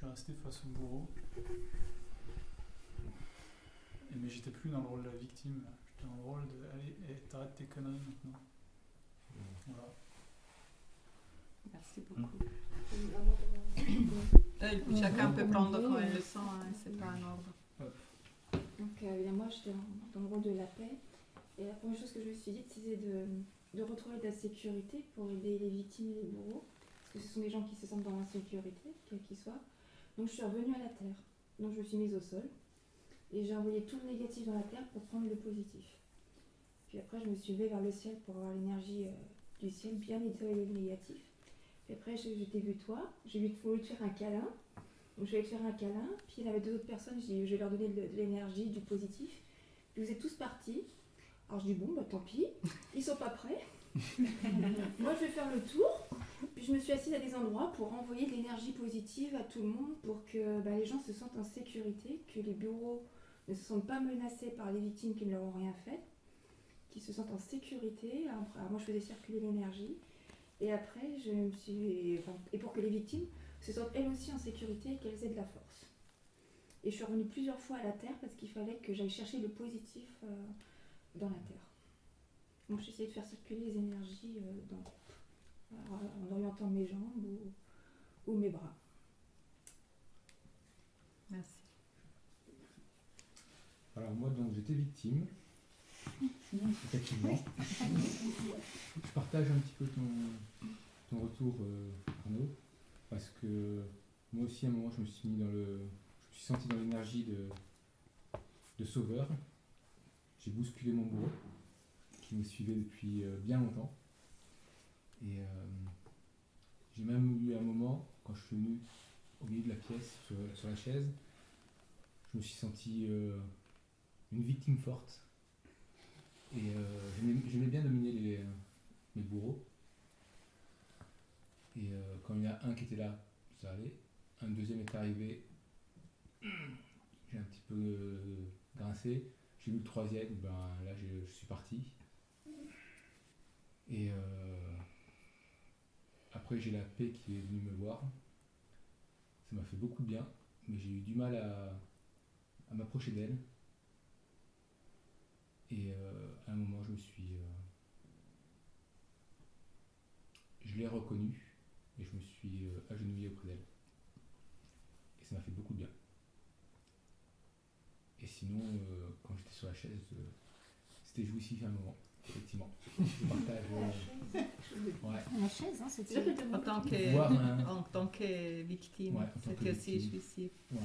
suis resté face au bourreau. Mais j'étais plus dans le rôle de la victime, j'étais dans le rôle de allez, t'arrêtes tes conneries maintenant. Voilà. Merci beaucoup. Chacun peut prendre quand il le sent, hein, c'est pas un ordre. Donc moi j'étais dans le rôle de la paix. Et la première chose que je me suis dit, c'était de retrouver de la sécurité pour aider les victimes et les bourreaux. Parce que ce sont des gens qui se sentent dans l'insécurité, quel qu'ils soient. Donc je suis revenue à la terre. Donc je me suis mise au sol. Et j'ai envoyé tout le négatif dans la terre pour prendre le positif. Puis après je me suis levée vers le ciel pour avoir l'énergie du ciel, bien nettoyer le négatif. Puis après je t'ai vu toi, j'ai voulu te faire un câlin. Donc je vais te faire un câlin, puis il y avait deux autres personnes, je vais leur donner de l'énergie, du positif. Puis vous êtes tous partis. Alors je dis bon, bah tant pis, ils sont pas prêts. Moi je vais faire le tour, puis je me suis assise à des endroits pour envoyer de l'énergie positive à tout le monde pour que les gens se sentent en sécurité, que les bureaux ne se sentent pas menacés par les victimes qui ne leur ont rien fait, qu'ils se sentent en sécurité. Alors moi je faisais circuler l'énergie, et après et pour que les victimes se sentent elles aussi en sécurité et qu'elles aient de la force. Et je suis revenue plusieurs fois à la terre parce qu'il fallait que j'aille chercher le positif dans la terre. Donc j'ai essayé de faire circuler les énergies en orientant mes jambes ou mes bras. Merci. Alors moi donc j'étais victime, effectivement. Je partage un petit peu ton retour Arnaud, parce que moi aussi à un moment je me suis senti dans l'énergie de sauveur. J'ai bousculé mon bourreau qui me suivait depuis bien longtemps. Et j'ai même eu un moment, quand je suis venu au milieu de la pièce, sur la chaise, je me suis senti une victime forte. Et j'aimais bien dominer mes bourreaux. Et quand il y en a un qui était là, ça allait. Un deuxième est arrivé, j'ai un petit peu grincé. J'ai vu le troisième, là je suis parti. Et après j'ai la paix qui est venue me voir. Ça m'a fait beaucoup de bien, mais j'ai eu du mal à m'approcher d'elle. Et à un moment je l'ai reconnue et je me suis agenouillé auprès d'elle. Et ça m'a fait beaucoup de bien. Et sinon, quand j'étais sur la chaise, c'était jouissif à un moment, effectivement. Je partage. Ouais. La chaise, hein, c'était. En tant que victime, c'était aussi jouissif. Ouais.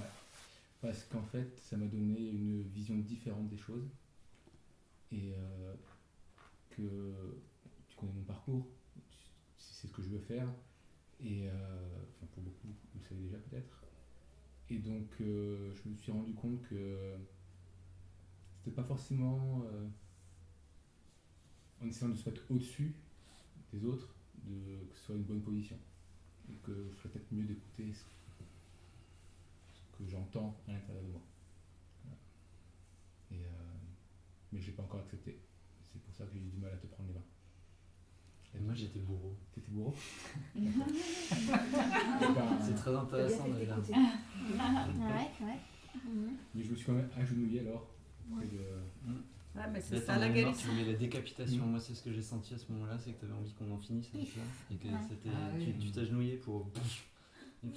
Parce qu'en fait, ça m'a donné une vision différente des choses. Et que tu connais mon parcours, tu sais ce que je veux faire. Et pour beaucoup, vous le savez déjà peut-être. Et donc, je me suis rendu compte que c'était pas forcément en essayant de se mettre au-dessus des autres, que ce soit une bonne position. Et que je ferais peut-être mieux d'écouter ce que j'entends à l'intérieur de moi. Voilà. Mais je l'ai pas encore accepté. C'est pour ça que j'ai eu du mal à te prendre les mains. Et moi j'étais bourreau. T'étais bourreau? C'est très intéressant déjà. Ouais. Mais je me suis quand même agenouillé alors. Ouais, mais c'est ça la guérison. Tu voulais la décapitation. Moi c'est ce que j'ai senti à ce moment-là, c'est que tu avais envie qu'on en finisse avec ça. Et que c'était, tu t'agenouillais pour. Je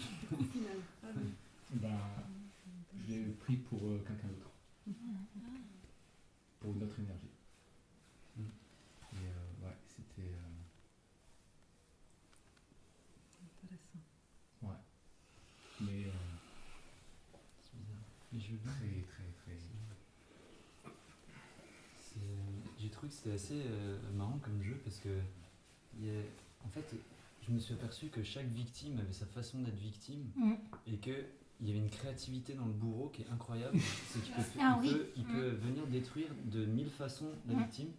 l'ai pris pour quelqu'un d'autre. Pour une autre énergie. Et c'était. Intéressant. Ouais. Mais. C'est bizarre. Mais je veux bien. Très. J'ai trouvé que c'était assez marrant comme jeu parce que. En fait, je me suis aperçu que chaque victime avait sa façon d'être victime et que. Il y avait une créativité dans le bourreau qui est incroyable. C'est qu'il peut venir détruire de 1000 façons la victime.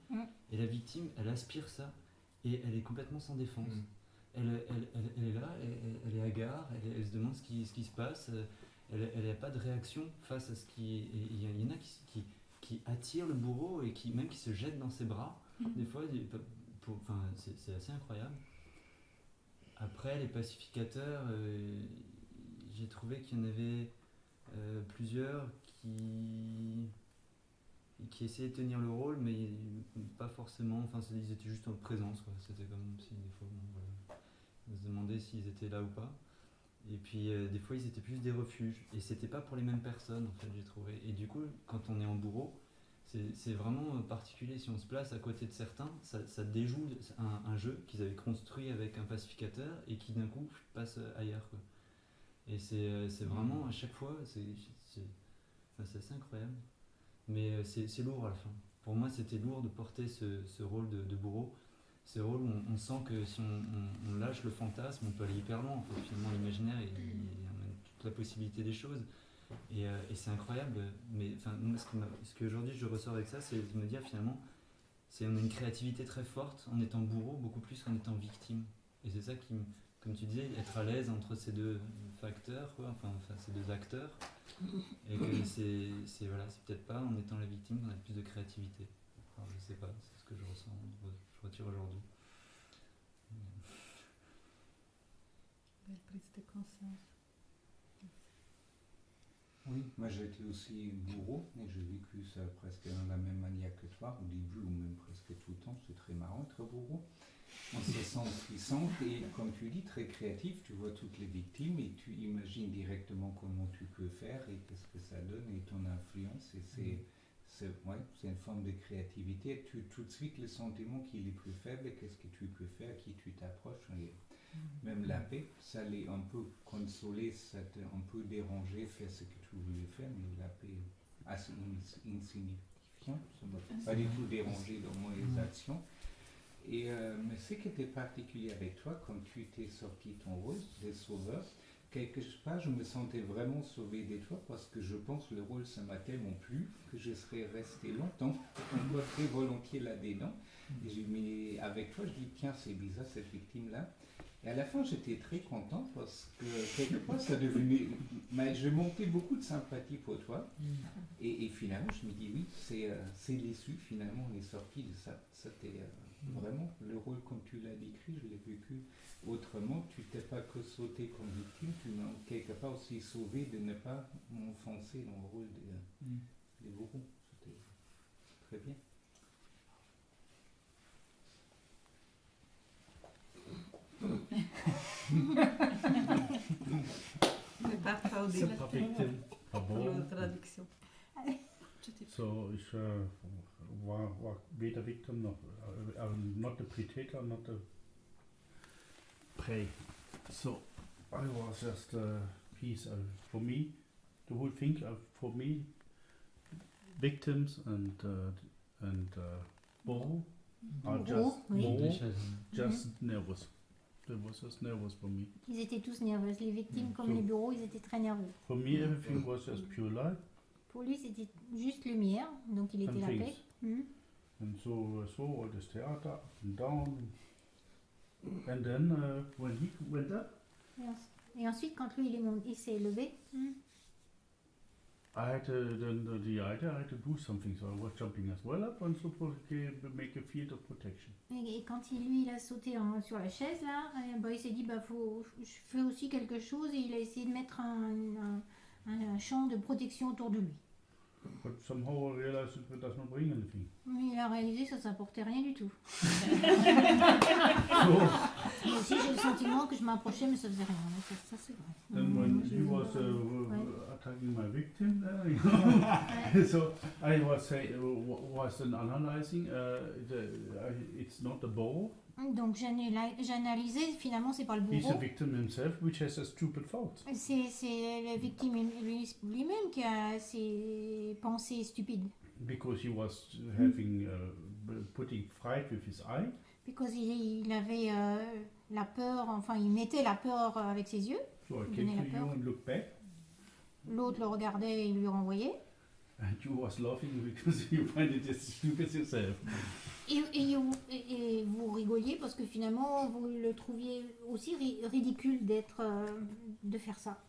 Et la victime, elle aspire ça. Et elle est complètement sans défense. Elle est là, elle est hagard, elle se demande ce qui se passe. Elle n'a pas de réaction face à ce qui... Il y en a qui attirent le bourreau et qui se jettent dans ses bras. Des fois, c'est assez incroyable. Après, les pacificateurs... j'ai trouvé qu'il y en avait plusieurs qui essayaient de tenir le rôle, mais pas forcément, enfin ils étaient juste en présence, quoi. C'était comme si des fois on se demandait s'ils étaient là ou pas. Et puis des fois ils étaient plus des refuges, et c'était pas pour les mêmes personnes en fait, j'ai trouvé. Et du coup, quand on est en bourreau, c'est vraiment particulier. Si on se place à côté de certains, ça déjoue un jeu qu'ils avaient construit avec un pacificateur et qui d'un coup passe ailleurs, quoi. Et c'est vraiment à chaque fois, c'est assez incroyable. Mais c'est lourd à la fin. Pour moi, c'était lourd de porter ce rôle de bourreau. Ce rôle où on sent que si on lâche le fantasme, on peut aller hyper loin. Finalement, l'imaginaire, il emmène toute la possibilité des choses. Et c'est incroyable. Mais moi, ce qu'aujourd'hui je ressors avec ça, c'est de me dire finalement, on a une créativité très forte en étant bourreau, beaucoup plus qu'en étant victime. Et c'est ça qui, comme tu disais, être à l'aise entre ces deux facteurs, quoi, enfin ces deux acteurs. Et que c'est peut-être pas en étant la victime qu'on a plus de créativité. Alors, je sais pas, c'est ce que je ressens, je retire aujourd'hui. Belle prise de conscience. Oui, moi j'ai été aussi bourreau, et j'ai vécu ça presque de la même manière que toi, au début ou même presque tout le temps. C'est très marrant être bourreau. On se sent puissante et, comme tu dis, très créatif. Tu vois toutes les victimes et tu imagines directement comment tu peux faire et qu'est-ce que ça donne et ton influence. Et c'est une forme de créativité. Tu tout de suite le sentiment qui est le plus faible, qu'est-ce que tu peux faire, qui tu t'approches. Et même la paix, ça l'est un peu consolé, ça t'a un peu dérangé, faire ce que tu voulais faire, mais la paix assez insignifiant, ça ne m'a pas du tout dérangé dans mes actions. Et, mais ce qui était particulier avec toi, quand tu t'es sorti ton rôle de sauveur, quelque part je me sentais vraiment sauvé de toi parce que je pense que le rôle ça m'a tellement plu que je serais resté longtemps, encore très volontiers là-dedans. Et j'ai mis avec toi, je dis tiens c'est bizarre cette victime-là. Et à la fin j'étais très content parce que quelque part ça devenait, je montais beaucoup de sympathie pour toi. Et finalement je me dis oui, c'est l'issue, finalement on est sorti de ça. C'était vraiment le rôle comme tu l'as décrit, je l'ai vécu autrement. Tu t'es pas que sauté comme victime, tu m'as quelque part aussi sauvé de ne pas m'enfoncer dans le rôle des bourreaux. C'était très bien. Ne pars pas au début. Victim, Pour la traduction. So ich war weder Victim noch, not the Predator, not the prey. So I was just a piece of, for me, the whole thing for me, victims and Boru are just nervous. They was just nervous for me. Ils étaient tous nerveux. Les victimes comme les bourreaux, ils étaient très nerveux. For me, everything was just pure light. Pour lui, c'était juste lumière, donc il était la paix. And so I saw all this theater up and down. And then when he went up, Et ensuite, quand lui il s'est levé, I had the idea I had to do something. So I was jumping as well up and so make a field of protection. et quand il a sauté sur la chaise là, il s'est dit je fais aussi quelque chose et il a essayé de mettre un champ de protection autour de lui. But somehow I realized it does not bring anything. Mais il a réalisé que ça n'apportait rien du tout. So, Moi aussi j'ai le sentiment que je m'approchais mais ça faisait rien. Ça c'est vrai. then when he was attacking my victim, so I was analyzing. It's not the bow. Donc j'analysais, finalement c'est pas le He's bourreau. a victim himself, which has a stupid thought. C'est la victime lui-même qui a ses pensées stupides. Because he was having putting fright with his eye. Parce qu'il avait la peur, enfin il mettait la peur avec ses yeux. So I Il came donnait la to you peur. and looked back, L'autre le regardait et lui renvoyait. and you was laughing because you find it just stupid yourself. Et vous rigoliez parce que finalement vous le trouviez aussi ridicule de faire ça.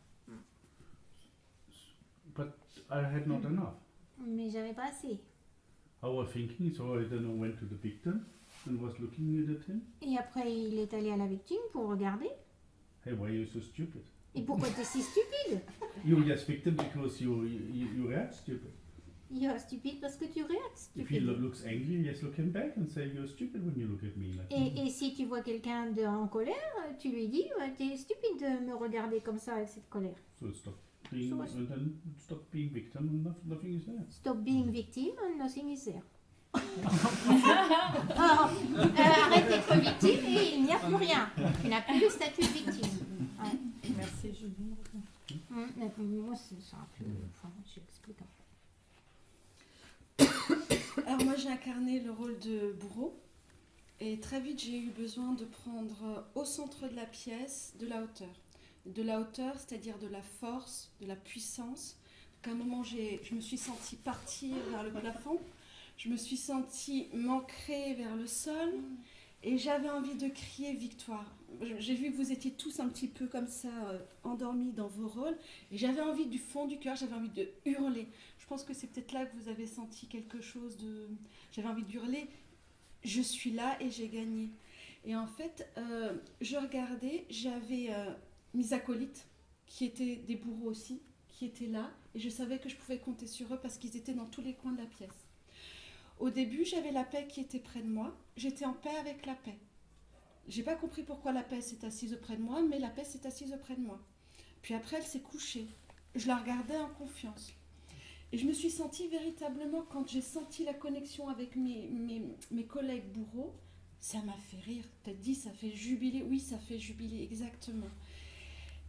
But I had not enough. Mais j'avais pas assez. I was thinking, so I then went to the victim and was looking at him. Et après il est allé à la victime pour regarder. Hey, why are you so stupid? Et pourquoi t'es si stupide? You're just victim because you react stupid. You are stupide parce que tu réactes If he stupide. looks angry, you just look him back and say you're stupid when you look at me. Like, Et si tu vois quelqu'un en colère, tu lui dis t'es stupide de me regarder comme ça avec cette colère. so stop being, So and then stop being victim and nothing is there. Stop being victim and nothing is there. Alors, arrête d'être victime et il n'y a plus rien. Tu n'as plus le statut de victime. Ouais. Merci Julie. Moi, c'est un peu. Enfin, j'explique un peu. Alors moi j'ai incarné le rôle de bourreau et très vite j'ai eu besoin de prendre au centre de la pièce de la hauteur. De la hauteur, c'est-à-dire de la force, de la puissance. Donc à un moment je me suis sentie partir vers le plafond, je me suis sentie m'ancrer vers le sol et j'avais envie de crier victoire. J'ai vu que vous étiez tous un petit peu comme ça endormis dans vos rôles et j'avais envie du fond du cœur, j'avais envie de hurler. Je pense que c'est peut-être là que vous avez senti quelque chose de... J'avais envie d'hurler, je suis là et j'ai gagné. Et en fait, je regardais, j'avais mes acolytes, qui étaient des bourreaux aussi, qui étaient là, et je savais que je pouvais compter sur eux parce qu'ils étaient dans tous les coins de la pièce. Au début, j'avais la paix qui était près de moi, j'étais en paix avec la paix. J'ai pas compris pourquoi la paix s'est assise auprès de moi, mais la paix s'est assise auprès de moi. Puis après, elle s'est couchée. Je la regardais en confiance. Et je me suis sentie véritablement, quand j'ai senti la connexion avec mes collègues bourreaux, ça m'a fait rire. Tu as dit, ça fait jubiler. Oui, ça fait jubiler, exactement.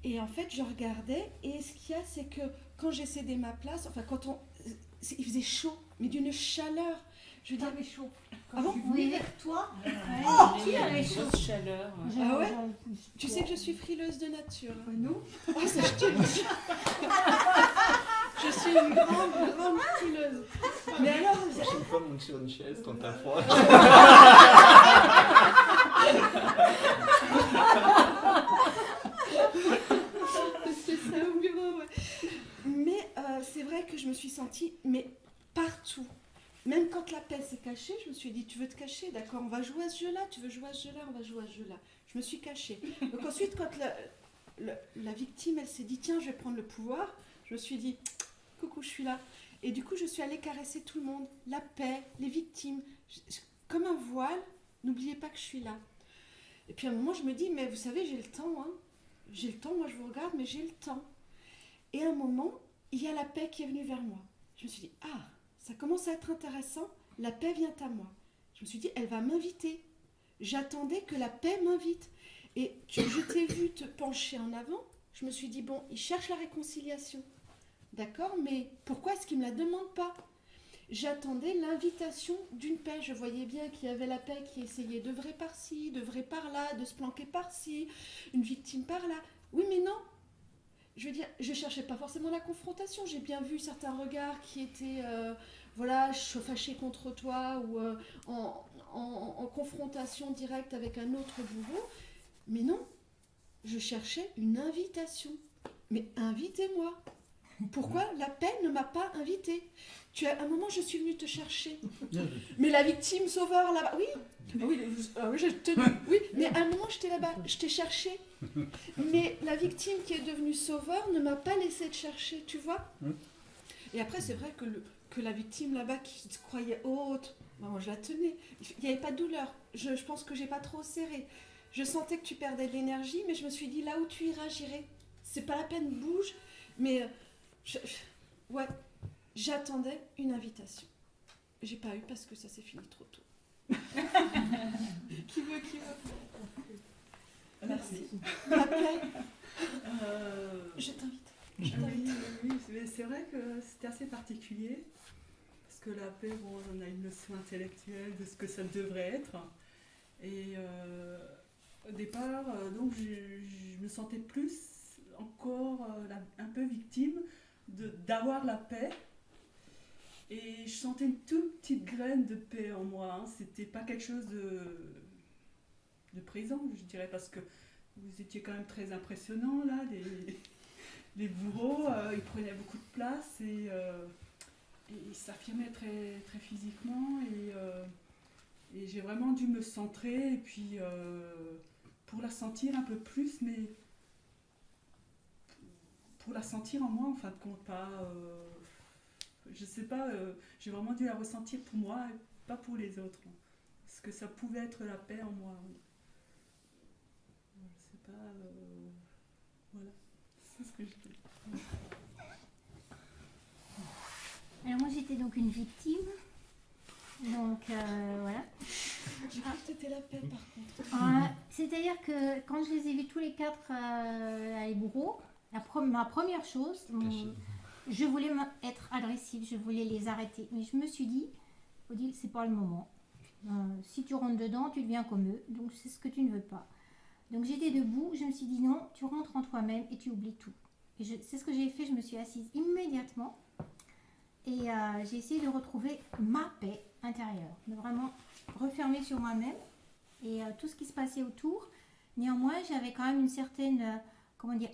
Et en fait, je regardais, et ce qu'il y a, c'est que quand j'ai cédé ma place, enfin, il faisait chaud, mais d'une chaleur. Je veux dire, mais chaud. Ah bon? Oui, avec toi. Oh, tu avais chaud. Chaleur. Ah ouais? Tu sais que je suis frileuse de nature. Nous? Oh, ça, je te le dis. Je suis une grande frileuse. Mais alors, La prochaine fois, monte sur une chaise quand t'as froid. c'est ça au bureau, ouais. Mais c'est vrai que je me suis sentie, mais partout. Même quand la paix s'est cachée, je me suis dit, tu veux te cacher, d'accord, on va jouer à ce jeu-là, tu veux jouer à ce jeu-là, on va jouer à ce jeu-là. Je me suis cachée. Donc ensuite, quand la victime, elle s'est dit, tiens, je vais prendre le pouvoir, je me suis dit, coucou, je suis là. Et du coup, je suis allée caresser tout le monde, la paix, les victimes, comme un voile, n'oubliez pas que je suis là. Et puis à un moment, je me dis, mais vous savez, j'ai le temps, hein. J'ai le temps, moi je vous regarde, mais j'ai le temps. Et à un moment, il y a la paix qui est venue vers moi. Je me suis dit, ah, ça commence à être intéressant, la paix vient à moi. Je me suis dit, elle va m'inviter. J'attendais que la paix m'invite. Et je t'ai vu te pencher en avant, je me suis dit, bon, il cherche la réconciliation. D'accord, mais pourquoi est-ce qu'il ne me la demande pas? J'attendais l'invitation d'une paix. Je voyais bien qu'il y avait la paix qui essayait d'œuvrer par-ci, d'œuvrer par-là, de se planquer par-ci, une victime par-là. Oui, mais non. Je veux dire, je ne cherchais pas forcément la confrontation. J'ai bien vu certains regards qui étaient fâchés contre toi ou en confrontation directe avec un autre bourreau. Mais non, je cherchais une invitation. Mais invitez-moi. Pourquoi la paix ne m'a pas invitée? À un moment, je suis venue te chercher. Mais la victime sauveur là-bas, oui, oui, mais à un moment, j'étais là-bas, je t'ai cherché. Mais la victime qui est devenue sauveur ne m'a pas laissé te chercher, tu vois. Et après, c'est vrai que la victime là-bas qui se croyait haute, moi je la tenais. Il n'y avait pas de douleur. Je pense que j'ai pas trop serré. Je sentais que tu perdais de l'énergie, mais je me suis dit, là où tu iras, j'irai. C'est pas la peine, bouge. Mais ouais, j'attendais une invitation. J'ai pas eu parce que ça s'est fini trop tôt. Qui veut Merci. La paix. Je t'invite. Oui, c'est vrai que c'était assez particulier. Parce que la paix, bon, on a une notion intellectuelle de ce que ça devrait être. Et au départ, donc, je me sentais plus encore un peu victime d'avoir la paix. Et je sentais une toute petite graine de paix en moi. Hein. C'était pas quelque chose de présent, je dirais, parce que vous étiez quand même très impressionnant là. Les bourreaux, ils prenaient beaucoup de place et ils s'affirmaient très, très physiquement. Et j'ai vraiment dû me centrer et puis pour la sentir un peu plus, mais pour la sentir en moi, en fin de compte, pas... je sais pas, j'ai vraiment dû la ressentir pour moi, et pas pour les autres. Parce que ça pouvait être la paix en moi. Je sais pas... voilà, c'est ce que je dis. Alors moi j'étais donc une victime, donc voilà. J'ai cru que t'étais la paix par contre. C'est-à-dire que quand je les ai vus tous les 4 à les bourreaux, ma première chose, je voulais être agressive, je voulais les arrêter. Mais je me suis dit, Odile, c'est pas le moment. Si tu rentres dedans, tu deviens comme eux, donc c'est ce que tu ne veux pas. Donc j'étais debout, je me suis dit non, tu rentres en toi-même et tu oublies tout. Et c'est ce que j'ai fait, je me suis assise immédiatement. Et j'ai essayé de retrouver ma paix intérieure, de vraiment refermer sur moi-même et tout ce qui se passait autour. Néanmoins, j'avais quand même une certaine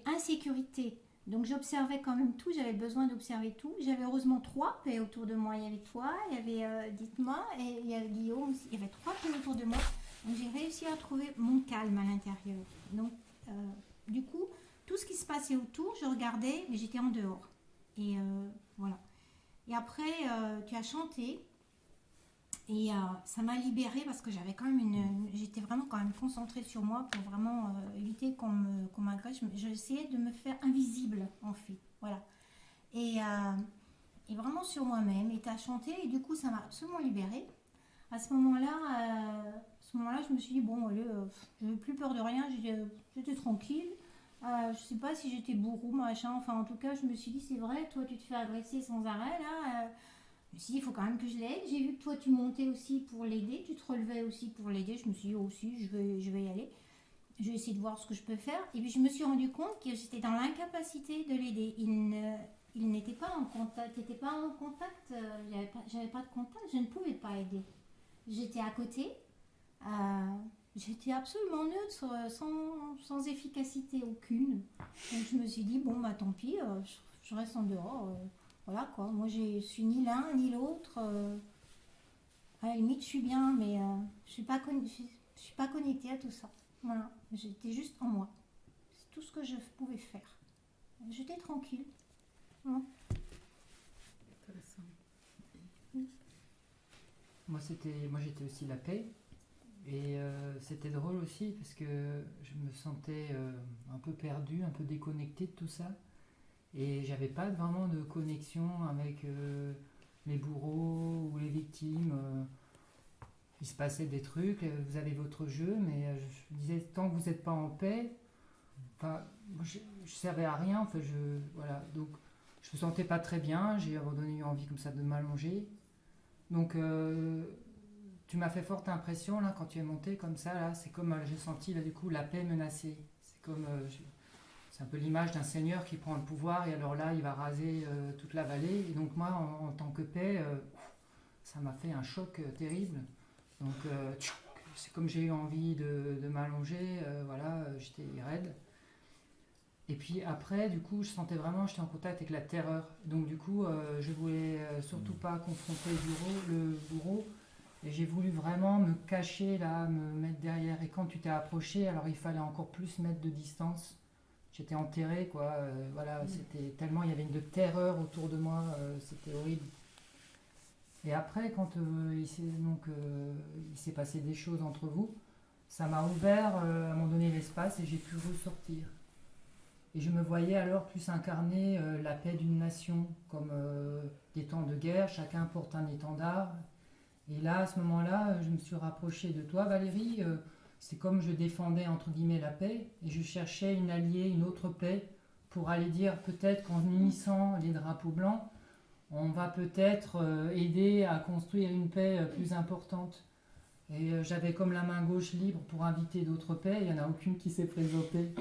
insécurité. Donc j'observais quand même tout, j'avais besoin d'observer tout. J'avais heureusement 3 paix autour de moi. Il y avait toi, il y avait Dites-moi et il y avait Guillaume aussi. Il y avait 3 paix autour de moi. Donc j'ai réussi à trouver mon calme à l'intérieur. Donc du coup, tout ce qui se passait autour, je regardais, mais j'étais en dehors. Et voilà. Et après, tu as chanté et ça m'a libérée parce que j'avais quand même j'étais vraiment quand même concentrée sur moi pour vraiment éviter qu'on m'agresse. J'essayais de me faire invisible en fait, voilà. Et vraiment sur moi-même. Et tu as chanté et du coup ça m'a absolument libérée. À ce moment-là, je me suis dit bon, je n'avais plus peur de rien, j'étais tranquille. Je ne sais pas si j'étais bourreau, machin, enfin en tout cas je me suis dit c'est vrai, toi tu te fais agresser sans arrêt là, je me suis dit il faut quand même que je l'aide, j'ai vu que toi tu montais aussi pour l'aider, tu te relevais aussi pour l'aider, je me suis dit aussi je vais y aller, je vais essayer de voir ce que je peux faire, et puis je me suis rendu compte que j'étais dans l'incapacité de l'aider, il n'était pas en contact, j'avais pas de contact, je ne pouvais pas aider, j'étais à côté, j'étais absolument neutre, sans efficacité aucune. Donc je me suis dit, bon, bah tant pis, je reste en dehors. Voilà quoi, moi je suis ni l'un ni l'autre. À la limite, je suis bien, mais je suis pas connectée à tout ça. Voilà, j'étais juste en moi. C'est tout ce que je pouvais faire. J'étais tranquille. Voilà. Intéressant. Moi j'étais aussi la paix. Et c'était drôle aussi parce que je me sentais un peu perdue, un peu déconnectée de tout ça. Et j'avais pas vraiment de connexion avec les bourreaux ou les victimes. Il se passait des trucs, vous avez votre jeu, mais je me disais, tant que vous n'êtes pas en paix, je servais à rien. Voilà. Donc je me sentais pas très bien, j'ai abandonné envie comme ça de m'allonger. Donc tu m'as fait forte impression là quand tu es monté comme ça là, c'est comme j'ai senti là du coup la paix menacée. C'est comme c'est un peu l'image d'un seigneur qui prend le pouvoir et alors là il va raser toute la vallée. Et donc moi en tant que paix, ça m'a fait un choc terrible. Donc c'est comme j'ai eu envie de m'allonger, voilà, j'étais raide. Et puis après du coup je sentais vraiment, j'étais en contact avec la terreur. Donc du coup je voulais surtout pas confronter le bourreau. Et j'ai voulu vraiment me cacher là, me mettre derrière. Et quand tu t'es approché, alors il fallait encore plus mettre de distance. J'étais enterrée, quoi. Voilà, c'était tellement, il y avait une terreur autour de moi, c'était horrible. Et après, quand il s'est passé des choses entre vous, ça m'a ouvert à un moment donné l'espace et j'ai pu ressortir. Et je me voyais alors plus incarner la paix d'une nation, comme des temps de guerre, chacun porte un étendard. Et là, à ce moment-là, je me suis rapprochée de toi, Valérie. C'est comme je défendais, entre guillemets, la paix. Et je cherchais une alliée, une autre paix, pour aller dire peut-être qu'en unissant les drapeaux blancs, on va peut-être aider à construire une paix plus importante. Et j'avais comme la main gauche libre pour inviter d'autres paix. Il n'y en a aucune qui s'est présentée.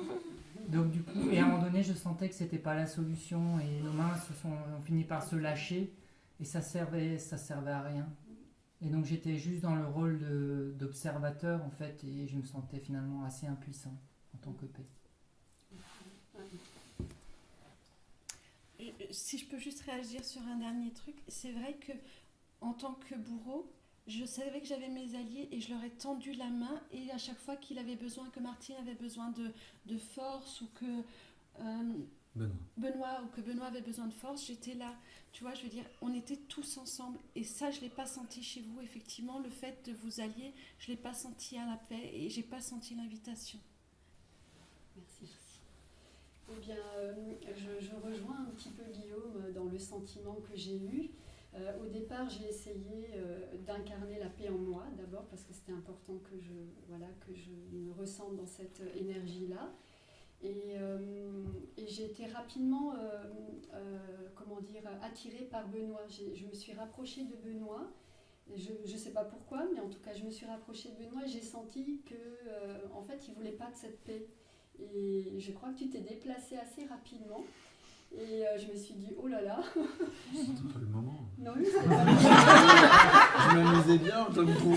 Donc du coup, et à un moment donné, je sentais que c'était pas la solution. Et nos mains ont fini par se lâcher. Et ça servait à rien. Et donc j'étais juste dans le rôle d'observateur en fait, et je me sentais finalement assez impuissant en tant que paix. Si je peux juste réagir sur un dernier truc, c'est vrai que en tant que bourreau, je savais que j'avais mes alliés et je leur ai tendu la main, et à chaque fois qu'il avait besoin, que Martine avait besoin de force ou que Benoît, ou que Benoît avait besoin de force, j'étais là. Tu vois, je veux dire, on était tous ensemble. Et ça, je ne l'ai pas senti chez vous. Effectivement, le fait de vous allier, je ne l'ai pas senti à la paix et je n'ai pas senti l'invitation. Merci. Eh bien, je rejoins un petit peu Guillaume dans le sentiment que j'ai eu. Au départ, j'ai essayé d'incarner la paix en moi, d'abord, parce que c'était important que je me ressente dans cette énergie-là. Et j'ai été rapidement attirée par Benoît. Je me suis rapprochée de Benoît. Je ne sais pas pourquoi, mais en tout cas, je me suis rapprochée de Benoît et j'ai senti qu'en fait, il ne voulait pas de cette paix. Et je crois que tu t'es déplacée assez rapidement. Et je me suis dit, oh là là. C'était pas le moment. Non, oui, c'est pas le moment. Je m'amusais bien, comme vous.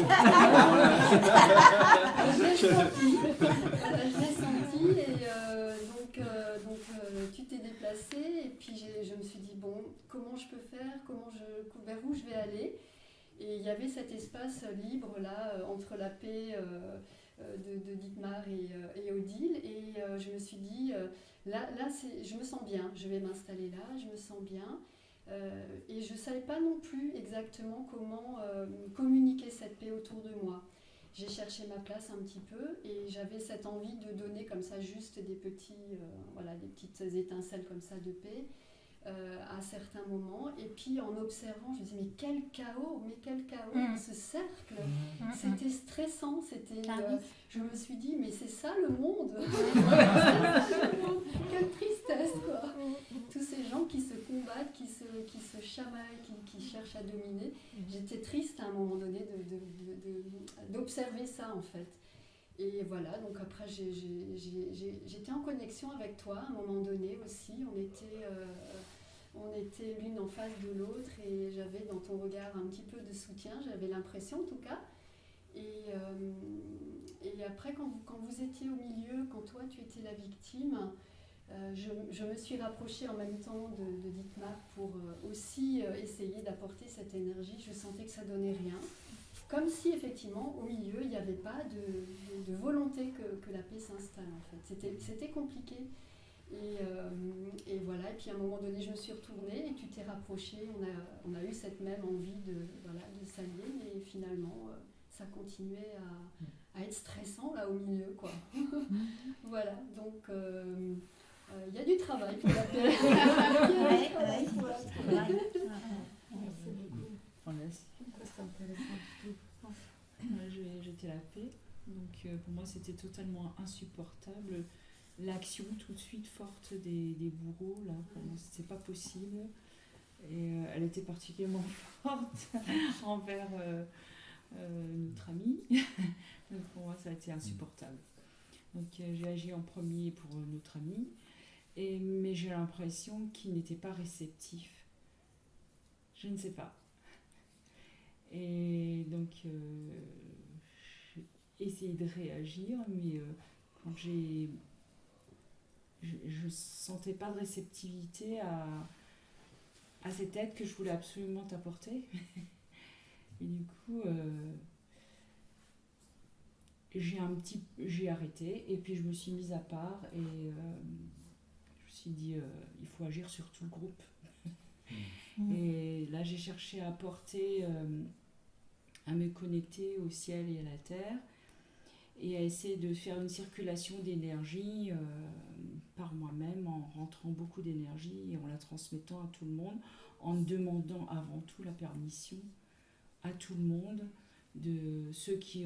Je l'ai senti et donc tu t'es déplacée et puis je me suis dit, bon, comment je peux faire, vers où je vais aller. Et il y avait cet espace libre là, entre la paix de Dietmar et Odile. Et je me suis dit, là je me sens bien, je vais m'installer là, je me sens bien. Et je ne savais pas non plus exactement comment communiquer cette paix autour de moi. J'ai cherché ma place un petit peu et j'avais cette envie de donner comme ça juste des petites étincelles comme ça de paix à certains moments. Et puis en observant, je me disais mais quel chaos ce cercle. C'était stressant, je me suis dit mais c'est ça le monde. Quelle tristesse quoi. Tous ces gens qui se combattent, qui se chamaillent, qui cherchent à dominer. J'étais triste à un moment donné d'observer ça en fait. Et voilà, donc après j'étais en connexion avec toi à un moment donné aussi. On était l'une en face de l'autre et j'avais dans ton regard un petit peu de soutien, j'avais l'impression en tout cas. Et après, quand vous étiez au milieu, quand toi tu étais la victime, je me suis rapprochée en même temps de Dietmar pour aussi essayer d'apporter cette énergie. Je sentais que ça donnait rien. Comme si effectivement au milieu il n'y avait pas de volonté que la paix s'installe en fait. C'était compliqué. Et voilà, et puis à un moment donné je me suis retournée et tu t'es rapprochée, on a eu cette même envie de s'allier, mais finalement ça continuait à être stressant là au milieu quoi. Voilà, donc il y a du travail pour la paix. C'est intéressant. J'étais la paix, donc pour moi c'était totalement insupportable. L'action tout de suite forte des bourreaux, là, c'est pas possible. Et elle était particulièrement forte envers notre ami. Donc pour moi, ça a été insupportable. Donc j'ai agi en premier pour notre ami, mais j'ai l'impression qu'il n'était pas réceptif. Je ne sais pas. Et donc j'ai essayé de réagir, mais quand je sentais pas de réceptivité à cette aide que je voulais absolument t'apporter. Et du coup, j'ai arrêté et puis je me suis mise à part et je me suis dit il faut agir sur tout le groupe. Et là, j'ai cherché à apporter, à me connecter au ciel et à la terre et à essayer de faire une circulation d'énergie par moi-même, en rentrant beaucoup d'énergie et en la transmettant à tout le monde, en demandant avant tout la permission à tout le monde, de ceux qui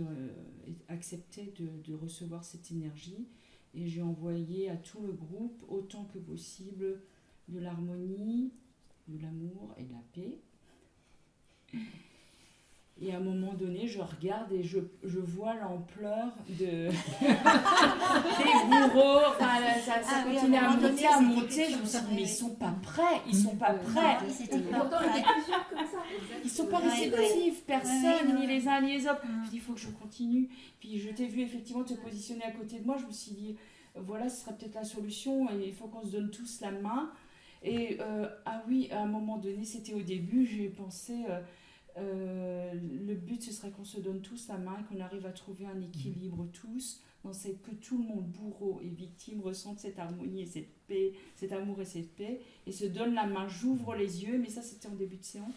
acceptaient de recevoir cette énergie. Et j'ai envoyé à tout le groupe, autant que possible, de l'harmonie, de l'amour et de la paix. Et à un moment donné, je regarde et je vois l'ampleur des bourreaux. Enfin, ça continue à monter, à monter. Je me suis dit, mais ils sont pas prêts. Ils sont pas prêts. Ils sont pas réceptifs. Personne, ni les uns ni les autres. Je dis, il faut que je continue. Puis je t'ai vu effectivement te positionner à côté de moi. Je me suis dit, voilà, ce serait peut-être la solution. Et il faut qu'on se donne tous la main. Et ah oui, à un moment donné, c'était au début, j'ai pensé... Le but, ce serait qu'on se donne tous la main, qu'on arrive à trouver un équilibre tous, que tout le monde, bourreau et victime, ressentent cette harmonie et cette paix, cet amour et cette paix, et se donne la main. J'ouvre les yeux, mais ça c'était en début de séance,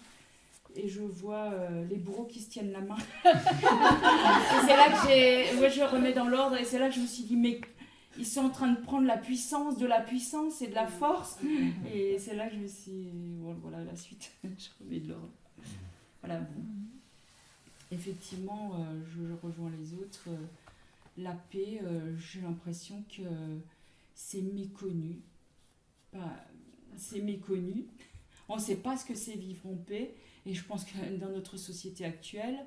et je vois les bourreaux qui se tiennent la main. Et c'est là que je remets dans l'ordre, et c'est là que je me suis dit, mais ils sont en train de prendre de la puissance et de la force, et c'est là que je me suis dit, voilà la suite, je remets de l'ordre. Voilà, bon. Effectivement, je rejoins les autres. La paix, j'ai l'impression que c'est méconnu. C'est méconnu. On ne sait pas ce que c'est vivre en paix. Et je pense que dans notre société actuelle,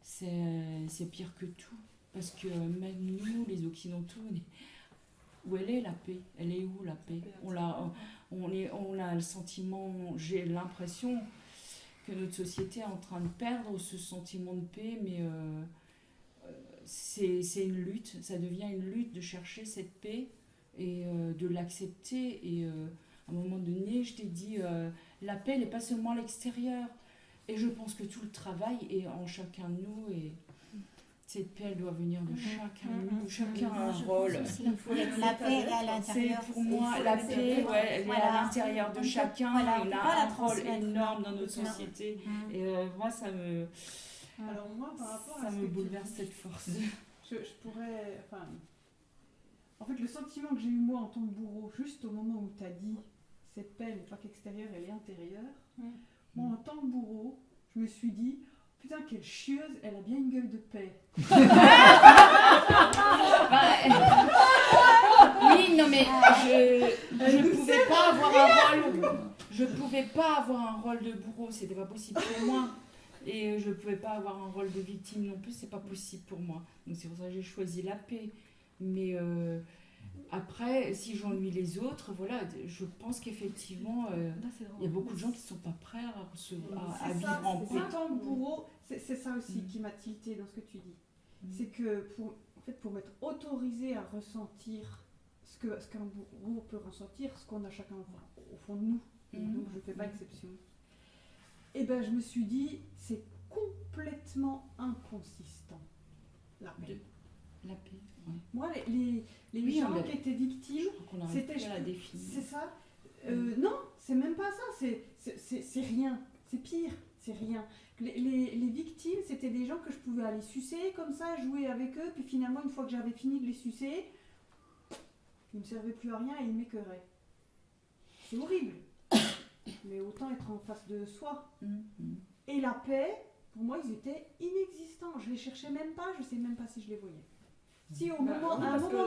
c'est pire que tout. Parce que même nous, les Occidentaux, où elle est la paix? Elle est où la paix? On a le sentiment, j'ai l'impression que notre société est en train de perdre ce sentiment de paix, mais c'est une lutte, ça devient une lutte de chercher cette paix et de l'accepter. Et à un moment donné, je t'ai dit, la paix n'est pas seulement à l'extérieur. Et je pense que tout le travail est en chacun de nous, et cette paix, elle doit venir de chacun de nous. Chacun a un rôle. La paix est à l'intérieur. C'est pour moi, la paix, elle est à l'intérieur de chacun. On a un rôle énorme dans notre société. Et moi, ça me... Alors moi, par rapport ça à ce me que tu bouleverse dis, cette force. je pourrais... en fait, le sentiment que j'ai eu moi en tant que bourreau, juste au moment où tu as dit cette paix n'est pas qu'extérieure, elle est intérieure, moi en tant que bourreau, je me suis dit, putain, quelle chieuse, elle a bien une gueule de paix. Oui, non mais je pouvais pas avoir un rôle. Je pouvais pas avoir un rôle de bourreau, c'était pas possible pour moi. Et je pouvais pas avoir un rôle de victime non plus, c'est pas possible pour moi. Donc c'est pour ça que j'ai choisi la paix. Mais après, si j'ennuie les autres, voilà, je pense qu'effectivement, il y a beaucoup de gens qui sont pas prêts à vivre en paix. En tant que bourreau, c'est ça aussi qui m'a tilté dans ce que tu dis. C'est que pour m'être autorisé à ressentir ce qu'un bourreau peut ressentir, ce qu'on a chacun au fond de nous, donc je ne fais pas exception, et ben je me suis dit, c'est complètement inconsistant, la paix. La paix, ouais. Moi, les gens qui étaient victimes, c'était... C'est ça. Non, c'est même pas ça, c'est rien, c'est pire, c'est rien. Les victimes, c'était des gens que je pouvais aller sucer comme ça, jouer avec eux, puis finalement, une fois que j'avais fini de les sucer, ils ne me servaient plus à rien et ils m'écœuraient. C'est horrible, mais autant être en face de soi. Et la paix, pour moi, ils étaient inexistants. Je les cherchais même pas, je sais même pas si je les voyais. Si à un moment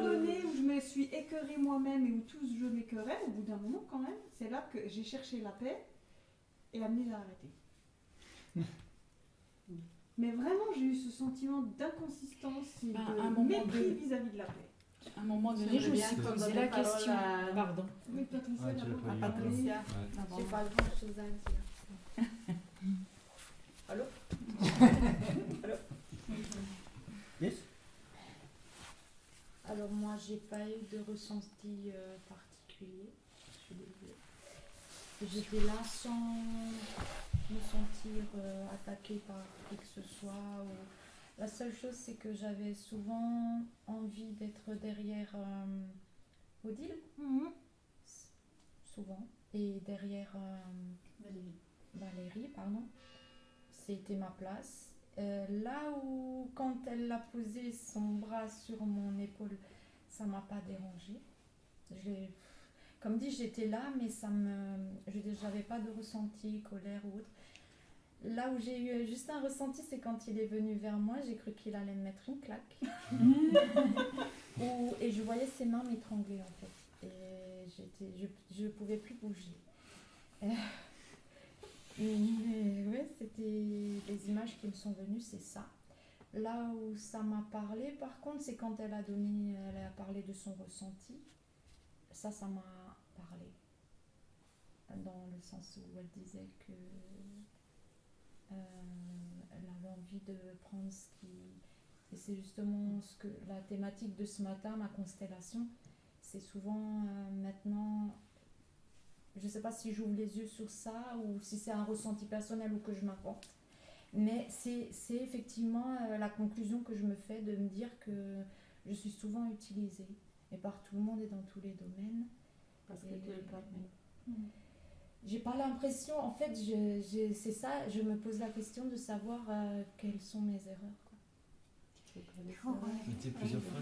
donné où je me suis écœurée moi-même et où tous je m'écœurais, au bout d'un moment quand même, c'est là que j'ai cherché la paix et amené à arrêter. Mais vraiment, j'ai eu ce sentiment d'inconsistance et de mépris vis-à-vis de la paix. À un moment donné, je me suis posé la question. Pardon. Oui, Patricia, Patricia, j'ai pas grand chose à dire. Allô? Allô? Yes? Alors moi, j'ai pas eu de ressenti particulier. Je suis désolée. J'étais là sans me sentir attaquée par qui que ce soit. La seule chose, c'est que j'avais souvent envie d'être derrière Odile. Souvent. Et derrière Valérie, pardon. C'était ma place. Là où, quand elle a posé son bras sur mon épaule, ça m'a pas dérangée. Comme dit, j'étais là, mais j'avais pas de ressenti, colère ou autre. Là où j'ai eu juste un ressenti, c'est quand il est venu vers moi, j'ai cru qu'il allait me mettre une claque. Et je voyais ses mains m'étrangler en fait. Et je pouvais plus bouger. Ouais, c'était les images qui me sont venues, c'est ça. Là où ça m'a parlé, par contre, c'est quand elle a parlé de son ressenti. Ça m'a parlé. Dans le sens où elle disait que elle avait envie de prendre ce qui... Et c'est justement la thématique de ce matin, ma constellation. C'est souvent maintenant... Je ne sais pas si j'ouvre les yeux sur ça ou si c'est un ressenti personnel ou que je m'invente. Mais c'est effectivement la conclusion que je me fais de me dire que je suis souvent utilisée et par tout le monde et dans tous les domaines. Parce que tu le permets. J'ai pas l'impression, en fait, c'est ça, je me pose la question de savoir quelles sont mes erreurs. Mais tu sais, plusieurs fois,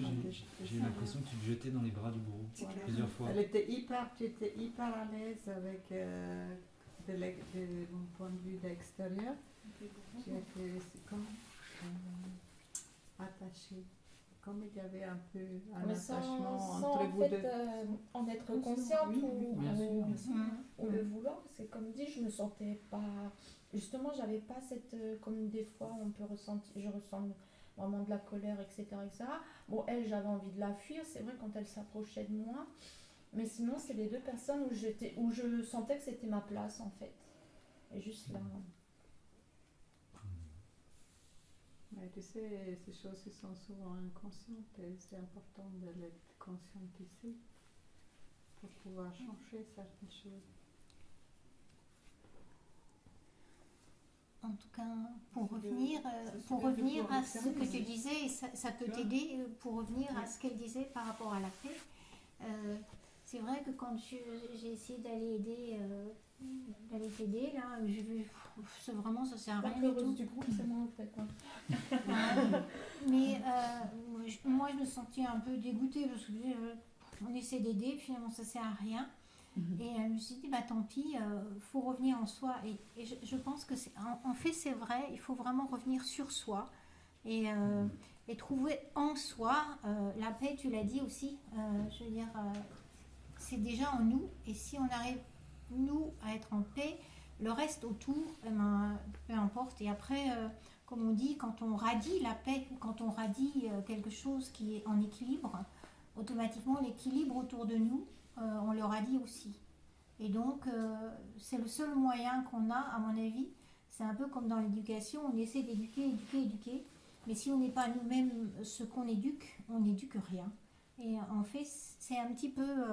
j'ai eu l'impression que tu te jetais dans les bras du bourreau. Voilà. Plusieurs fois. Tu étais hyper à l'aise avec, de mon point de vue d'extérieur. Tu étais comme attachée. Comme il y avait un peu un attachement entre vous deux. En être consciente ou le vouloir, c'est comme dit, je me sentais pas. Justement, j'avais pas cette. Comme des fois, on peut ressentir. Je ressens vraiment de la colère, etc. Bon, elle, j'avais envie de la fuir, c'est vrai, quand elle s'approchait de moi. Mais sinon, c'est les deux personnes où je sentais que c'était ma place, en fait. Et juste là. Mais tu sais, ces choses qui sont souvent inconscientes et c'est important de les conscientiser pour pouvoir changer certaines choses. En tout cas, pour revenir à ce que tu disais, et ça peut t'aider, pour revenir à ce qu'elle disait par rapport à la paix. C'est vrai que quand j'ai essayé d'aller t'aider, là, c'est vraiment, ça sert à rien du tout. Du groupe, c'est moi en fait. Mais moi, je me sentais un peu dégoûtée parce que on essaie d'aider, finalement, ça sert à rien. Et je me suis dit, bah tant pis, faut revenir en soi. Et je pense que, en fait, c'est vrai, il faut vraiment revenir sur soi et trouver en soi la paix, tu l'as dit aussi. Je veux dire, c'est déjà en nous. Et si on arrive, nous, à être en paix, le reste autour, peu importe. Et après, comme on dit, quand on radie la paix, ou quand on radie quelque chose qui est en équilibre, automatiquement, l'équilibre autour de nous, on le radie aussi. Et donc, c'est le seul moyen qu'on a, à mon avis. C'est un peu comme dans l'éducation, on essaie d'éduquer. Mais si on n'est pas nous-mêmes ce qu'on éduque, on n'éduque rien. Et en fait, c'est un petit peu...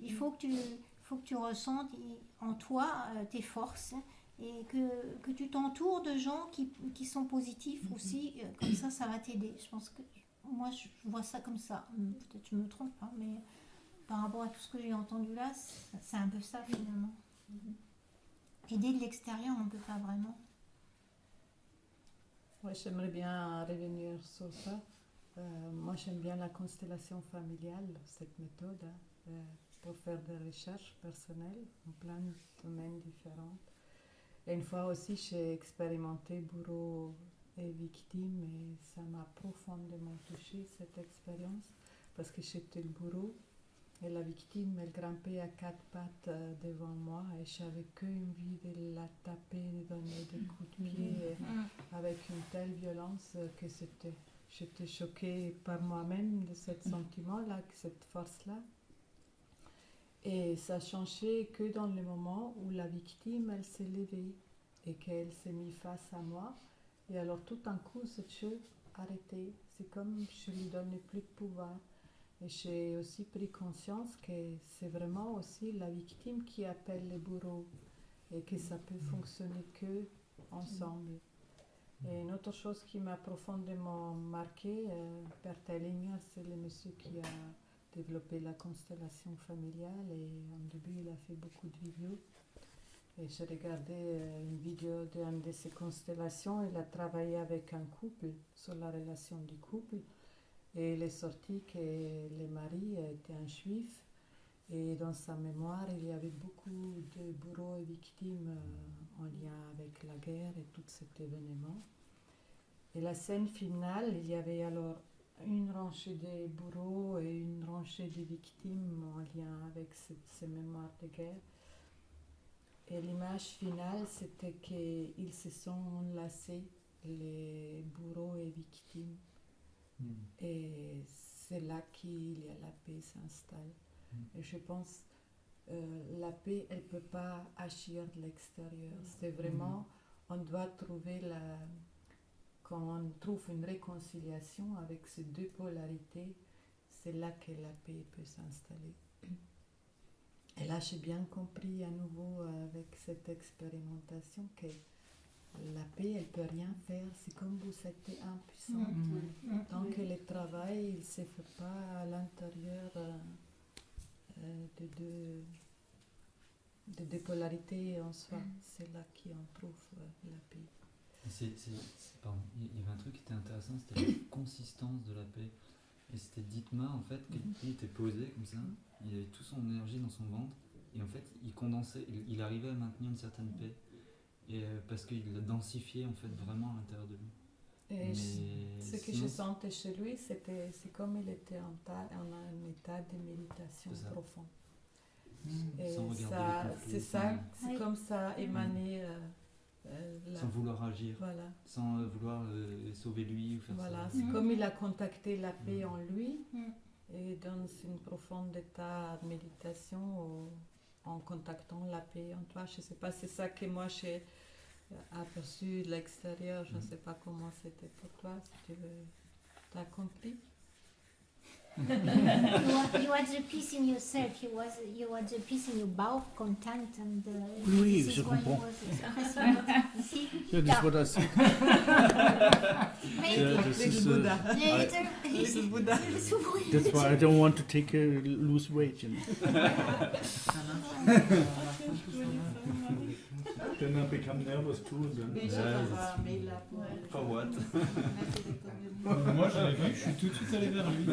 il faut que tu ressentes en toi tes forces et que tu t'entoures de gens qui sont positifs aussi. Comme ça va t'aider. Je pense que moi, je vois ça comme ça. Peut-être que je me trompe, hein, mais par rapport à tout ce que j'ai entendu là, c'est un peu ça finalement. Aider de l'extérieur, on ne peut pas vraiment. Ouais, j'aimerais bien revenir sur ça. Moi, j'aime bien la constellation familiale, cette méthode, pour faire des recherches personnelles en plein de domaines différents. Et une fois aussi, j'ai expérimenté bourreau et victime et ça m'a profondément touchée, cette expérience, parce que j'étais le bourreau et la victime, elle grimpait à quatre pattes devant moi et j'avais qu'une envie de la taper, de donner des coups de pied avec une telle violence que j'étais choquée par moi-même de ce sentiment-là, cette force-là. Et ça changeait que dans le moment où la victime, elle s'est levée et qu'elle s'est mise face à moi. Et alors tout d'un coup, cette chose arrêtait. C'est comme je lui donnais plus de pouvoir. Et j'ai aussi pris conscience que c'est vraiment aussi la victime qui appelle les bourreaux et que ça peut fonctionner que ensemble. Et une autre chose qui m'a profondément marquée, Père Tellinger, c'est le monsieur qui a développé la constellation familiale et au début il a fait beaucoup de vidéos. Et j'ai regardé une vidéo d'une de ces constellations, il a travaillé avec un couple sur la relation du couple. Et il est sorti que le mari était un juif et dans sa mémoire il y avait beaucoup de bourreaux et victimes en lien avec la guerre et tout cet événement. Et la scène finale, il y avait alors une rangée de bourreaux et une rangée de victimes en lien avec ces mémoires de guerre. Et l'image finale, c'était qu'ils se sont enlacés, les bourreaux et victimes. Et c'est là qu'il y a la paix s'installe. Et je pense la paix, elle ne peut pas agir de l'extérieur. C'est vraiment, on doit trouver quand on trouve une réconciliation avec ces deux polarités, c'est là que la paix peut s'installer. Et là, j'ai bien compris à nouveau avec cette expérimentation que la paix, elle peut rien faire. C'est comme vous êtes impuissante. Tant que le travail, il ne se fait pas à l'intérieur de polarité en soi. C'est là qu'on trouve la paix. Pardon, il y avait un truc qui était intéressant, c'était la consistance de la paix. Et c'était Dietmar, en fait, qui était posé comme ça, il avait toute son énergie dans son ventre, et en fait, il condensait, il arrivait à maintenir une certaine paix, et parce qu'il l'a densifié, en fait, vraiment à l'intérieur de lui. Et ce que je sentais chez lui, c'est comme il était en un état de méditation profond. Et c'est comme ça émanait. Sans vouloir agir, voilà. sans vouloir sauver lui ou faire voilà, ça. C'est comme il a contacté la paix en lui et dans une profonde état de méditation en contactant la paix en toi. Je ne sais pas, c'est ça que moi j'ai aperçu de l'extérieur. Je ne sais pas comment c'était pour toi, si tu as compris. You had the peace in yourself. You had the peace in your bowel, content, and Oui, this je is why comprends. you was expressing it. You see? Yeah, that's what I said. Little Buddha. Little Buddha. That's why I don't want to lose weight. You know. Then I become nervous too. For what? Moi, je l'ai vu, je suis tout de suite allé vers lui.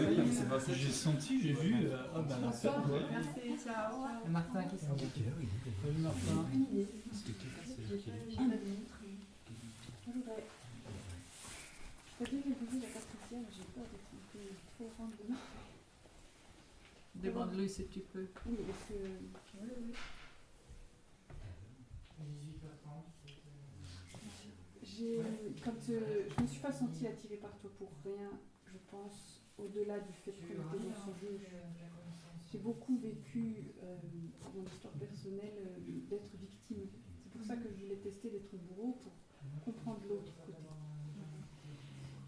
J'ai senti, j'ai vu. Ah ben, la fête, ouais. Merci, ciao. Martin qui s'en va. Salut Martin. Je vais poser la carte entière, j'ai peur d'être un peu trop rentre dedans. Demande-lui si tu peux. Oui, parce que. Quand je ne me suis pas sentie attirée par toi pour rien, je pense, au-delà du fait que les gens sont juges. J'ai beaucoup vécu dans mon histoire personnelle d'être victime. C'est pour ça que je voulais tester d'être bourreau pour comprendre l'autre côté.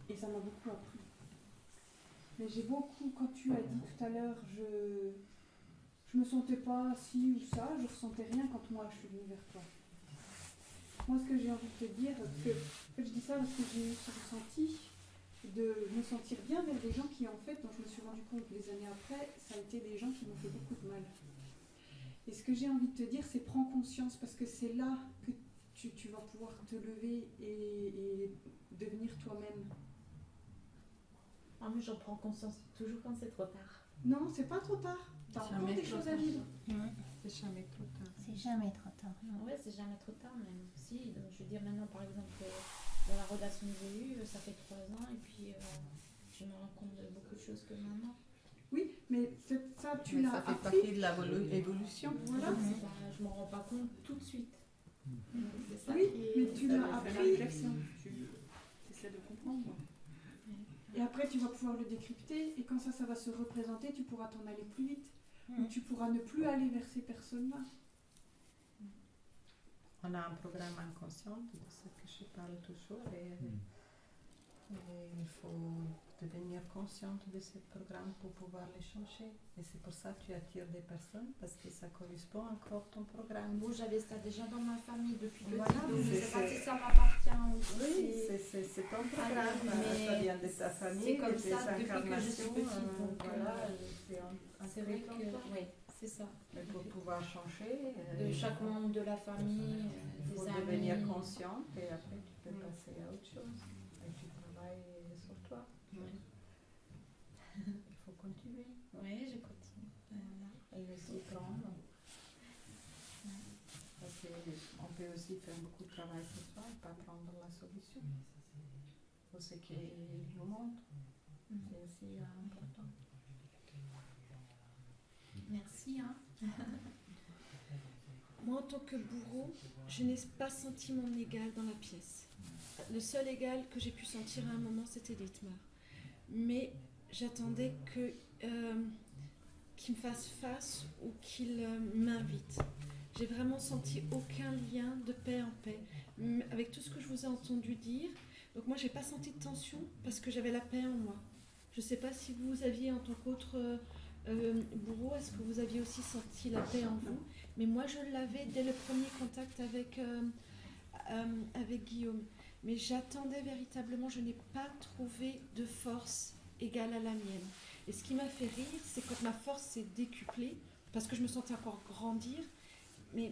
Et ça m'a beaucoup appris. Mais j'ai beaucoup, quand tu as dit tout à l'heure, je me sentais pas ci ou ça, je ressentais rien quand moi je suis venue vers toi. Moi, ce que j'ai envie de te dire, parce que en fait, je dis ça parce que j'ai eu ce ressenti de me sentir bien vers des gens qui, en fait, dont je me suis rendu compte des années après, ça a été des gens qui m'ont fait beaucoup de mal. Et ce que j'ai envie de te dire, c'est prends conscience, parce que c'est là que tu vas pouvoir te lever et devenir toi-même. Ah, mais j'en prends conscience toujours quand c'est trop tard. Non, c'est pas trop tard. T'as encore des choses à vivre. C'est jamais trop tard. C'est jamais trop tard. Ouais, c'est jamais trop tard, même si, donc, je veux dire maintenant par exemple, dans la relation que j'ai eue, ça fait 3 ans, et puis je me rends compte de beaucoup de choses que maintenant. Oui, mais ça, tu l'as appris. Ça fait partie de l'évolution. Voilà. Je m'en rends pas compte tout de suite. C'est ça Oui, qui est- mais tu ça l'as me fait appris. la réflexion. Tu essaies de comprendre. Et après, tu vas pouvoir le décrypter, et quand ça va se représenter, tu pourras t'en aller plus vite. Ou tu pourras ne plus aller vers ces personnes-là. On a un programme inconscient de ce que je parle toujours et il faut devenir consciente de ce programme pour pouvoir les changer. Et c'est pour ça que tu attires des personnes, parce que ça correspond encore à ton programme. Moi, j'avais ça déjà dans ma famille depuis petit, Voilà, donc je ne sais pas c'est- si ça m'appartient aussi. Oui, c'est ton programme, mais ça vient de ta famille, c'est comme de tes ça depuis que je suis incarnations, petite. Donc voilà, c'est vrai que oui, c'est ça. Mais pour pouvoir changer, De chaque membre de la famille, il faut des amis. devenir consciente et après tu peux passer à autre chose. Et tu travailles sur toi. Oui. Il faut continuer. Oui, je continue. Voilà. Et laisser prendre. Parce qu'on peut aussi faire beaucoup de travail sur soi et pas prendre la solution. Pour ce qui nous montre. C'est aussi important. Merci. Hein. Moi, en tant que bourreau, je n'ai pas senti mon égal dans la pièce. Le seul égal que j'ai pu sentir à un moment, c'était Dietmar. Mais j'attendais qu'il me fasse face ou qu'il m'invite. J'ai vraiment senti aucun lien de paix en paix. Avec tout ce que je vous ai entendu dire, donc moi, j'ai pas senti de tension parce que j'avais la paix en moi. Je ne sais pas si vous aviez en tant qu'autre Bourreau, est-ce que vous aviez aussi senti la paix en vous? Mais moi, je l'avais dès le premier contact avec Guillaume. Mais j'attendais véritablement, je n'ai pas trouvé de force égale à la mienne. Et ce qui m'a fait rire, c'est quand ma force s'est décuplée, parce que je me sentais encore grandir, mais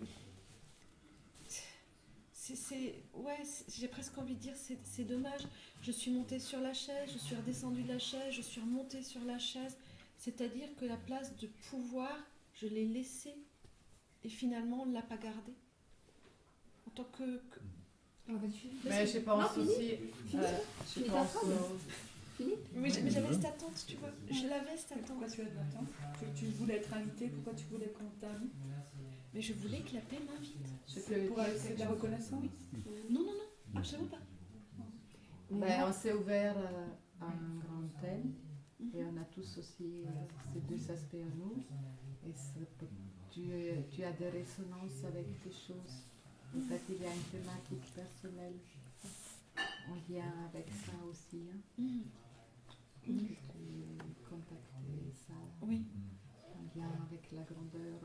j'ai presque envie de dire, c'est dommage. Je suis montée sur la chaise, je suis redescendue de la chaise, je suis remontée sur la chaise. C'est-à-dire que la place de pouvoir, je l'ai laissée, et finalement, on ne l'a pas gardée. En tant que... Mais je pense aussi... je pense Mais j'avais cette attente, tu vois. Je l'avais cette attente. Pourquoi tu as de l'attente? Tu voulais être invité, pourquoi tu voulais qu'on t'invite? Mais je voulais que la paix m'invite. C'est de la reconnaissance? Non, absolument pas. On s'est ouvert à un grand thème et on a tous aussi ces deux aspects en nous. Et tu as des résonances avec des choses. Peut-être il y a une thématique personnelle en lien avec ça aussi. Tu contactais ça en lien avec la grandeur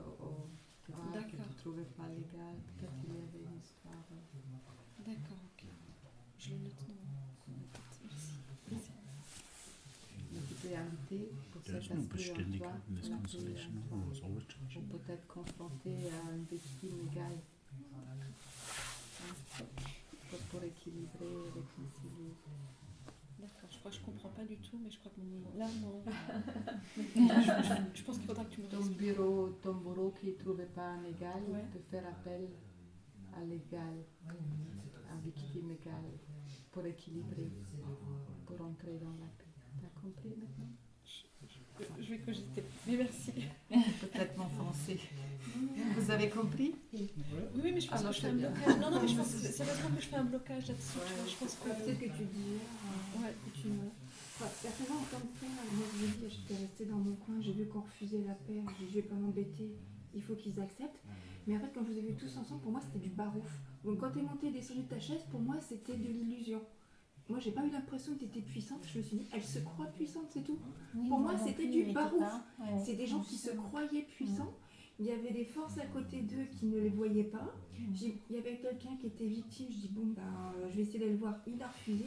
que tu ne trouvais pas légale. Peut-être qu'il y avait une histoire. D'accord, ok. Je le note dans mon tête. Merci. Mais tu peux inviter pour cet aspect en toi, ou peut-être confronté à une victime égale. Pour équilibrer et réconcilier. D'accord, je crois que je comprends pas du tout, mais je crois que là, non. Je pense qu'il faudra que tu me dises. Ton bourreau qui ne trouvait pas un égal peut faire appel à l'égal, à victime égale, pour équilibrer, pour entrer dans la paix. T'as compris maintenant? Je vais cogiter. Mais merci. Peut-être mon français. Vous avez compris? Oui, mais je pense que je fais un blocage. Non, mais je pense que c'est vraiment que je fais un blocage là-dessus. Je pense que peut-être que tu dis. Certainement, en tant que père, moi je vous dis, j'étais restée dans mon coin, j'ai vu qu'on refusait la paix, j'ai dit je vais pas m'embêter, il faut qu'ils acceptent. Mais en fait, quand je vous ai vus tous ensemble, pour moi c'était du barouf. Donc quand tu es monté et descendu de ta chaise, pour moi c'était de l'illusion. Moi, j'ai pas eu l'impression que tu étais puissante. Je me suis dit, elle se croit puissante, c'est tout. Oui, pour moi, non c'était plus, du barouf. Ouais, c'est des gens qui se croyaient puissants. Il y avait des forces à côté d'eux qui ne les voyaient pas. Il y avait quelqu'un qui était victime. Je dis, bon, je vais essayer d'aller le voir. Il a refusé.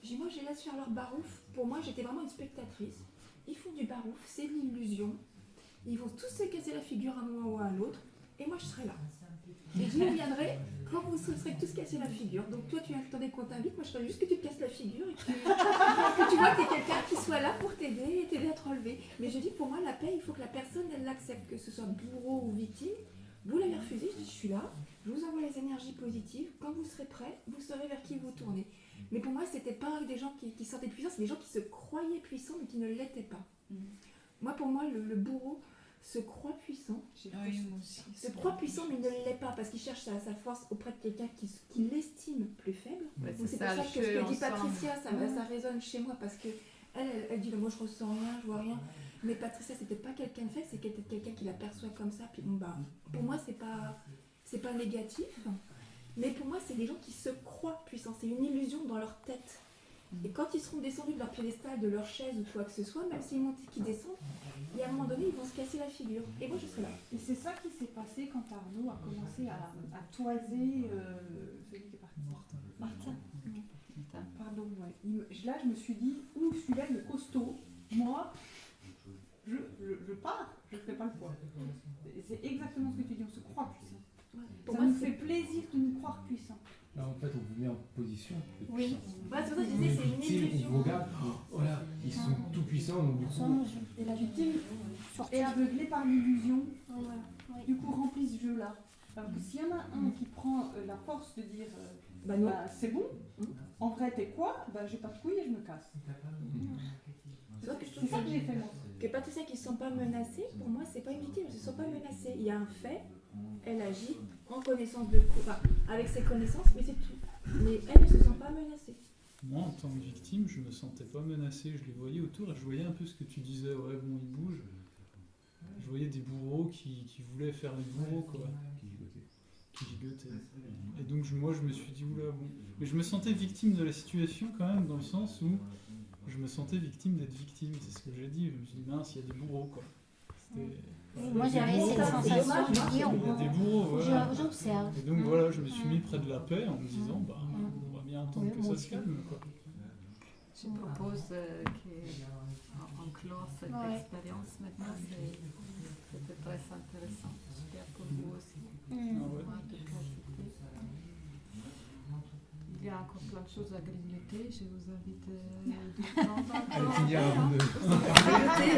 Je dis, moi, je les laisse faire leur barouf. Pour moi, j'étais vraiment une spectatrice. Ils font du barouf, c'est l'illusion. Ils vont tous se casser la figure à un moment ou à un autre. Et moi, je serai là. Et je viendrai quand vous serez tous cassés la figure. Donc toi, tu attendais qu'on t'invite. Moi, je fallait juste que tu te casses la figure et que tu vois que tu es quelqu'un qui soit là pour t'aider et t'aider à te relever. Mais je dis, pour moi, la paix, il faut que la personne, elle l'accepte, que ce soit bourreau ou victime. Vous l'avez refusé, je dis, je suis là. Je vous envoie les énergies positives. Quand vous serez prêts, vous saurez vers qui vous tournez. Mais pour moi, c'était pas des gens qui sentaient puissants, c'est des gens qui se croyaient puissants mais qui ne l'étaient pas. Moi, pour moi, le bourreau se croit puissant, se croit puissant mais ne l'est pas parce qu'il cherche sa force auprès de quelqu'un qui l'estime plus faible. Donc c'est pour ça que ce que dit Patricia, ça résonne chez moi parce que elle dit moi je ressens rien, je vois rien. Mais Patricia c'était pas quelqu'un de faible, c'est quelqu'un qui l'aperçoit comme ça. Puis pour moi c'est pas négatif, mais pour moi c'est des gens qui se croient puissants, c'est une illusion dans leur tête. Et quand ils seront descendus de leur piédestal, de leur chaise ou quoi que ce soit, même s'ils montent et qu'ils descendent, et à un moment donné, ils vont se casser la figure. Et moi, je serai là. Et c'est ça qui s'est passé quand Arnaud a commencé à toiser celui qui est parti. Martin. Pardon, ouais. Là, je me suis dit, celui-là, le costaud, moi, je pars, je ne fais pas le poids. C'est exactement ce que tu dis, on se croit puissant. Ça nous fait plaisir de nous croire puissants. Là, en fait, on vous met en position. Oui. C'est pour ça que je disais, c'est une illusion. On vous regarde, voilà, ils sont tout puissants, donc du coup. Et la victime est aveuglée par l'illusion. Du coup, remplit ce jeu-là. Alors que s'il y en a un qui prend la force de dire c'est bon, en vrai, t'es quoi? J'ai pas de couilles et je me casse. C'est ça que j'ai fait moi. Que Patricia qui ne se sent pas menacée, pour moi, c'est pas une victime, elle ne se sent pas menacée. Il y a un fait, elle agit en connaissance de cause, avec ses connaissances, mais c'est tout. Mais elle ne se sent pas menacée. Moi, en tant que victime, je me sentais pas menacée. Je les voyais autour et je voyais un peu ce que tu disais. Ouais, bon, ils bougent. Je voyais des bourreaux qui voulaient faire les bourreaux, quoi. Qui gigotaient. Et donc, moi, je me suis dit, oula, bon. Mais je me sentais victime de la situation quand même, dans le sens où je me sentais victime d'être victime. C'est ce que j'ai dit. Je me suis dit, mince, il y a des bourreaux, quoi. c'était. Moi, j'avais cette sensation de dire, Il y a des bourreaux, voilà. J'observe. Et donc voilà, je me suis mis près de la paix en me disant, bah, on va bien attendre que ça se calme, quoi. Je propose qu'on clore cette expérience maintenant. C'était très intéressant. J'espère pour vous aussi. En tout cas, il y a encore plein de choses à grignoter. Je vous invite de prendre un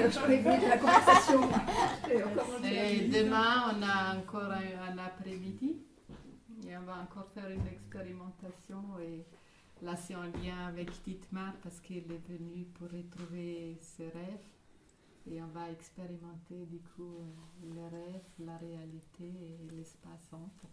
Je voulais venir de la conversation. Et demain, on a encore un après-midi. Et on va encore faire une expérimentation. Et là, c'est en lien avec Dietmar parce qu'elle est venue pour retrouver ses rêves. Et on va expérimenter du coup les rêves, la réalité et l'espace entre.